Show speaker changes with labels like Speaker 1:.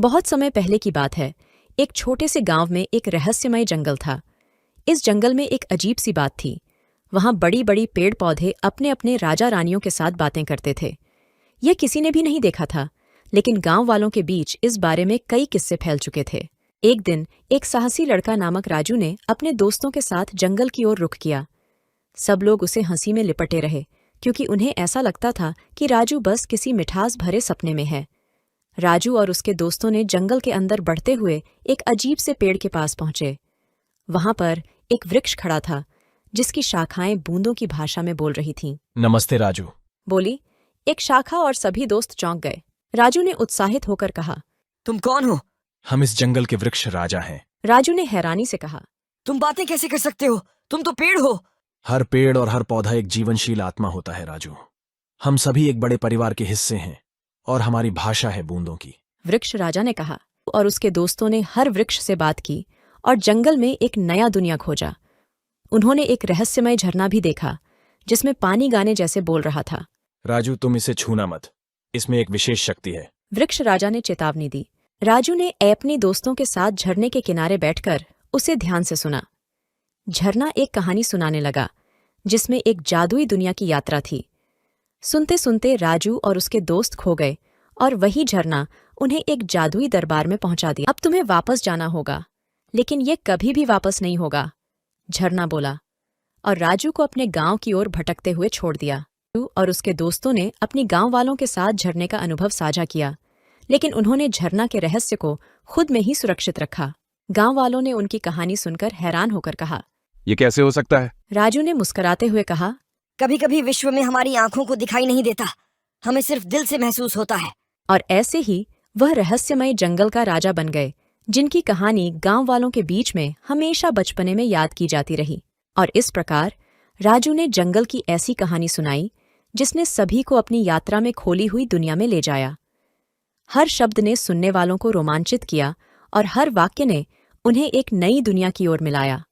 Speaker 1: बहुत समय पहले की बात है। एक छोटे से गांव में एक रहस्यमय जंगल था। इस जंगल में एक अजीब सी बात थी। वहां बड़ी बड़ी पेड़ पौधे अपने अपने राजा रानियों के साथ बातें करते थे। यह किसी ने भी नहीं देखा था, लेकिन गांव वालों के बीच इस बारे में कई किस्से फैल चुके थे। एक दिन एक साहसी लड़का नामक राजू ने अपने दोस्तों के साथ जंगल की ओर रुख किया। सब लोग उसे हंसी में लिपटे रहे, क्योंकि उन्हें ऐसा लगता था कि राजू बस किसी मिठास भरे सपने में है। राजू और उसके दोस्तों ने जंगल के अंदर बढ़ते हुए एक अजीब से पेड़ के पास पहुंचे। वहां पर एक वृक्ष खड़ा था, जिसकी शाखाएं बूंदों की भाषा में बोल रही थीं।
Speaker 2: नमस्ते राजू।
Speaker 1: बोली एक शाखा और सभी दोस्त चौंक गए। राजू ने उत्साहित होकर कहा,
Speaker 3: तुम कौन हो?
Speaker 2: हम इस जंगल के वृक्ष राजा हैं।
Speaker 1: राजू ने हैरानी से कहा,
Speaker 3: तुम बातें कैसे कर सकते हो? तुम तो पेड़ हो।
Speaker 2: हर पेड़ और हर पौधा एक जीवनशील आत्मा होता है राजू। हम सभी एक बड़े परिवार के हिस्से हैं और हमारी भाषा है बूंदों की।
Speaker 1: वृक्ष राजा ने कहा। और उसके दोस्तों ने हर वृक्ष से बात की और जंगल में एक नया दुनिया खोजा। उन्होंने एक रहस्यमय झरना भी देखा, जिसमें पानी गाने जैसे बोल रहा था।
Speaker 2: राजू तुम इसे छूना मत, इसमें एक विशेष शक्ति है।
Speaker 1: वृक्ष राजा ने चेतावनी दी। राजू ने अपने दोस्तों के साथ झरने के किनारे बैठकर उसे ध्यान से सुना। झरना एक कहानी सुनाने लगा, जिसमें एक जादुई दुनिया की यात्रा थी। सुनते सुनते राजू और उसके दोस्त खो गए और वही झरना उन्हें एक जादुई दरबार में पहुंचा दिया। अब तुम्हें वापस जाना होगा, लेकिन ये कभी भी वापस नहीं होगा, झरना बोला, और राजू को अपने गांव की ओर भटकते हुए छोड़ दिया। राजू और उसके दोस्तों ने अपनी गांव वालों के साथ झरने का अनुभव साझा किया, लेकिन उन्होंने झरना के रहस्य को खुद में ही सुरक्षित रखा। गांव वालों ने उनकी कहानी सुनकर हैरान होकर कहा,
Speaker 4: ये कैसे हो सकता है?
Speaker 1: राजू ने मुस्कुराते हुए कहा,
Speaker 3: कभी कभी विश्व में हमारी आंखों को दिखाई नहीं देता, हमें सिर्फ दिल से महसूस होता है।
Speaker 1: और ऐसे ही वह रहस्यमय जंगल का राजा बन गए, जिनकी कहानी गांव वालों के बीच में हमेशा बचपने में याद की जाती रही। और इस प्रकार राजू ने जंगल की ऐसी कहानी सुनाई, जिसने सभी को अपनी यात्रा में खोली हुई दुनिया में ले जाया। हर शब्द ने सुनने वालों को रोमांचित किया और हर वाक्य ने उन्हें एक नई दुनिया की ओर मिलाया।